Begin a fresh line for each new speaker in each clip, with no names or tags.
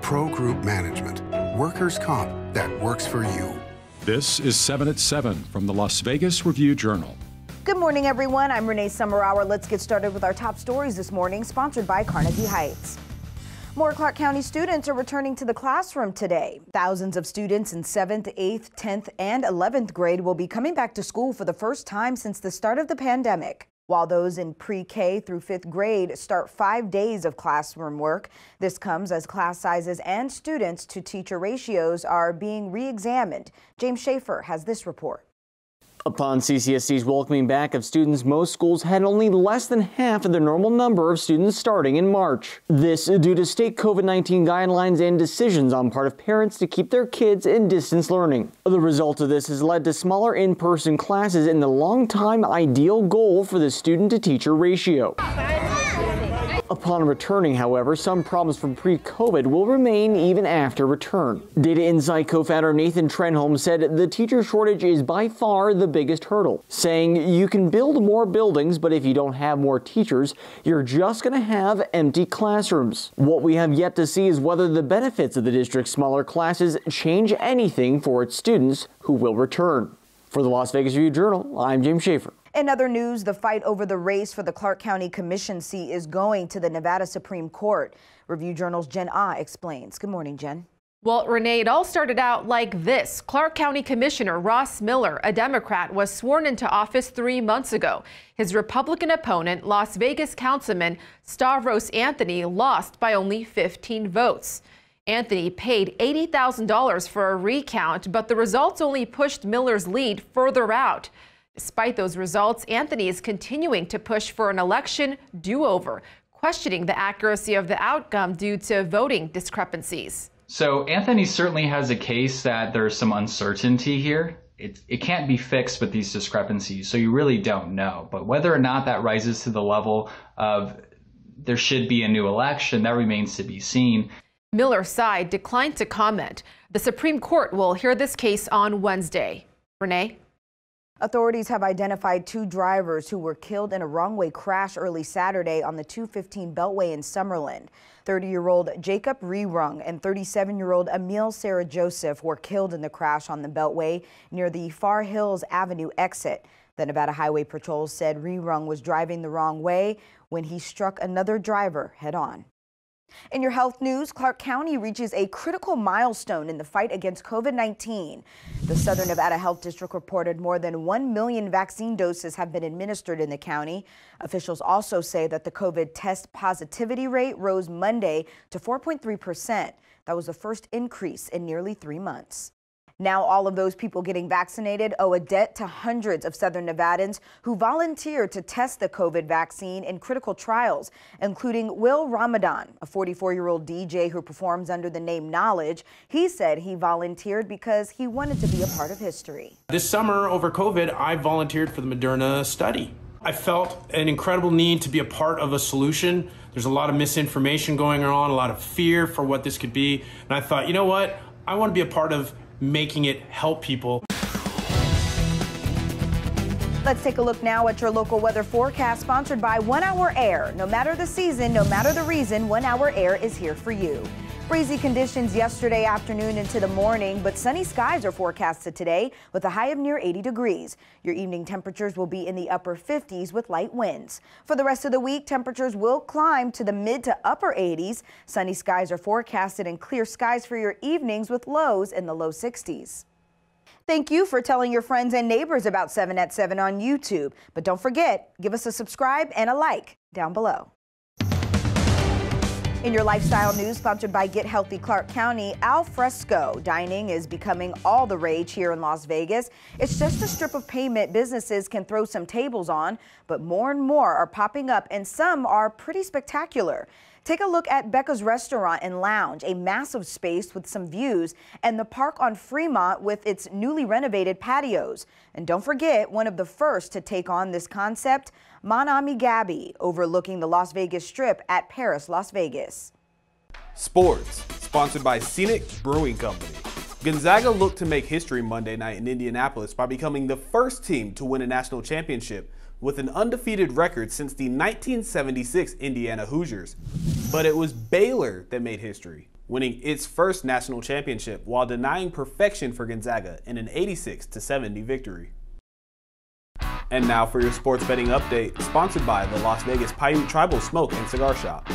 Pro Group Management. Workers' comp that works for you.
This is 7 at 7 from the Las Vegas Review-Journal.
Good morning, everyone. I'm Renee Summerhour. Let's get started with our top stories this morning, sponsored by Carnegie Heights. More Clark County students are returning to the classroom today. Thousands of students in 7th, 8th, 10th, and 11th grade will be coming back to school for the first time since the start of the pandemic. While those in pre-K through 5th grade start 5 days of classroom work, this comes as class sizes and students to teacher ratios are being re-examined. James Schaefer has this report.
Upon CCSD's welcoming back of students, most schools had only less than half of their normal number of students starting in March. This due to state COVID-19 guidelines and decisions on part of parents to keep their kids in distance learning. The result of this has led to smaller in-person classes and the long-time ideal goal for the student-to-teacher ratio. Upon returning, however, some problems from pre-COVID will remain even after return. Data Insight co-founder Nathan Trenholm said the teacher shortage is by far the biggest hurdle, saying you can build more buildings, but if you don't have more teachers, you're just going to have empty classrooms. What we have yet to see is whether the benefits of the district's smaller classes change anything for its students who will return. For the Las Vegas Review-Journal, I'm James Schaefer.
In other news, the fight over the race for the Clark County Commission seat is going to the Nevada Supreme Court. Review-Journal's Jen Ah explains. Good morning, Jen.
Well, Renee, it all started out like this. Clark County Commissioner Ross Miller, a Democrat, was sworn into office 3 months ago. His Republican opponent, Las Vegas Councilman Stavros Anthony, lost by only 15 votes. Anthony paid $80,000 for a recount, but the results only pushed Miller's lead further out. Despite those results, Anthony is continuing to push for an election do-over, questioning the accuracy of the outcome due to voting discrepancies.
So Anthony certainly has a case that there's some uncertainty here. It can't be fixed with these discrepancies, so you really don't know. But whether or not that rises to the level of there should be a new election, that remains to be seen.
Miller's side declined to comment. The Supreme Court will hear this case on Wednesday. Renee?
Authorities have identified 2 drivers who were killed in a wrong-way crash early Saturday on the 215 Beltway in Summerlin. 30-year-old Jacob Rerung and 37-year-old Emil Sarah Joseph were killed in the crash on the Beltway near the Far Hills Avenue exit. The Nevada Highway Patrol said Rerung was driving the wrong way when he struck another driver head-on. In your health news, Clark County reaches a critical milestone in the fight against COVID-19. The Southern Nevada Health District reported more than 1 million vaccine doses have been administered in the county. Officials also say that the COVID test positivity rate rose Monday to 4.3%. That was the first increase in nearly 3 months. Now all of those people getting vaccinated owe a debt to hundreds of Southern Nevadans who volunteered to test the COVID vaccine in critical trials, including Will Ramadan, a 44-year-old DJ who performs under the name Knowledge. He said he volunteered because he wanted to be a part of history.
This summer over COVID, I volunteered for the Moderna study. I felt an incredible need to be a part of a solution. There's a lot of misinformation going on, a lot of fear for what this could be. And I thought, you know what? I want to be a part of making it help people.
Let's take a look now at your local weather forecast, sponsored by 1 Hour Air. No matter the season, no matter the reason, 1 Hour Air is here for you. Breezy conditions yesterday afternoon into the morning, but sunny skies are forecasted today with a high of near 80 degrees. Your evening temperatures will be in the upper 50s with light winds. For the rest of the week, temperatures will climb to the mid to upper 80s. Sunny skies are forecasted and clear skies for your evenings with lows in the low 60s. Thank you for telling your friends and neighbors about 7 at 7 on YouTube. But don't forget, give us a subscribe and a like down below. In your lifestyle news, sponsored by Get Healthy Clark County, FRESCO dining is becoming all the rage here in Las Vegas. It's just a strip of pavement businesses can throw some tables on, but more and more are popping up, and some are pretty spectacular. Take a look at Becca's Restaurant and Lounge, a massive space with some views, and the park on Fremont with its newly renovated patios. And don't forget, one of the first to take on this concept, Mon Ami Gabby, overlooking the Las Vegas Strip at Paris, Las Vegas.
Sports, sponsored by Scenic Brewing Company. Gonzaga looked to make history Monday night in Indianapolis by becoming the first team to win a national championship with an undefeated record since the 1976 Indiana Hoosiers. But it was Baylor that made history. winning its first national championship while denying perfection for Gonzaga in an 86-70 victory. And now for your sports betting update, sponsored by the Las Vegas Paiute Tribal Smoke and Cigar Shop.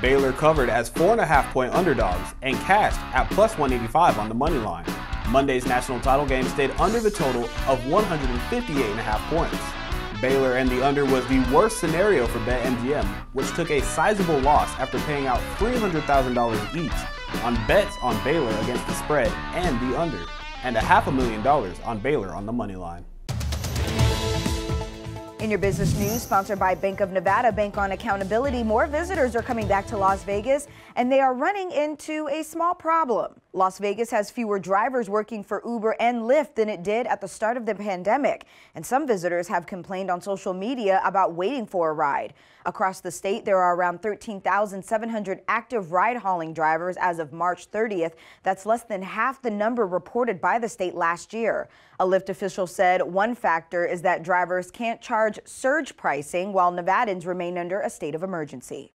Baylor covered as 4.5-point underdogs and cashed at plus 185 on the money line. Monday's national title game stayed under the total of 158.5 points. Baylor and the under was the worst scenario for BetMGM, which took a sizable loss after paying out $300,000 each on bets on Baylor against the spread and the under, and $500,000 on Baylor on the money line.
In your business news, sponsored by Bank of Nevada, Bank on Accountability, more visitors are coming back to Las Vegas, and they are running into a small problem. Las Vegas has fewer drivers working for Uber and Lyft than it did at the start of the pandemic, and some visitors have complained on social media about waiting for a ride. Across the state, there are around 13,700 active ride-hauling drivers as of March 30th. That's less than half the number reported by the state last year. A Lyft official said one factor is that drivers can't charge surge pricing while Nevadans remain under a state of emergency.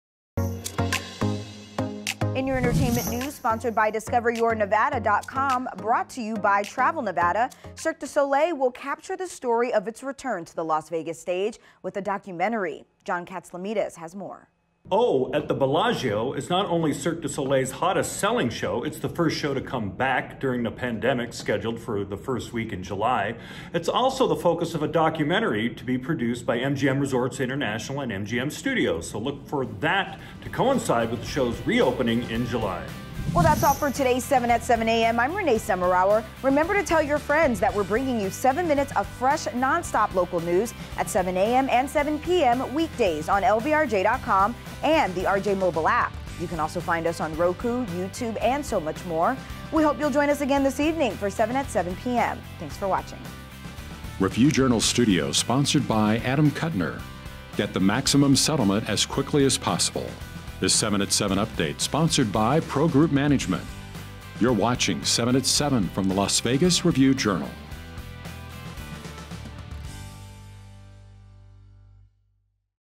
In your entertainment news, sponsored by DiscoverYourNevada.com, brought to you by Travel Nevada, Cirque du Soleil will capture the story of its return to the Las Vegas stage with a documentary. John KATSILOMETES has more.
Oh, at the Bellagio is not only Cirque du Soleil's hottest selling show, it's the first show to come back during the pandemic, scheduled for the first week in July. It's also the focus of a documentary to be produced by MGM Resorts International and MGM Studios, so look for that to coincide with the show's reopening in July.
Well, that's all for today's 7 at 7 a.m. I'm Renee Summerauer. Remember to tell your friends that we're bringing you 7 minutes of fresh, nonstop local news at 7 a.m. and 7 p.m. weekdays on LVRJ.com and the RJ mobile app. You can also find us on Roku, YouTube, and so much more. We hope you'll join us again this evening for 7 at 7 p.m. Thanks for watching.
Review Journal Studio, sponsored by Adam Kuttner. Get the maximum settlement as quickly as possible. This 7 at 7 update, sponsored by Pro Group Management. You're watching 7 at 7 from the Las Vegas Review Journal.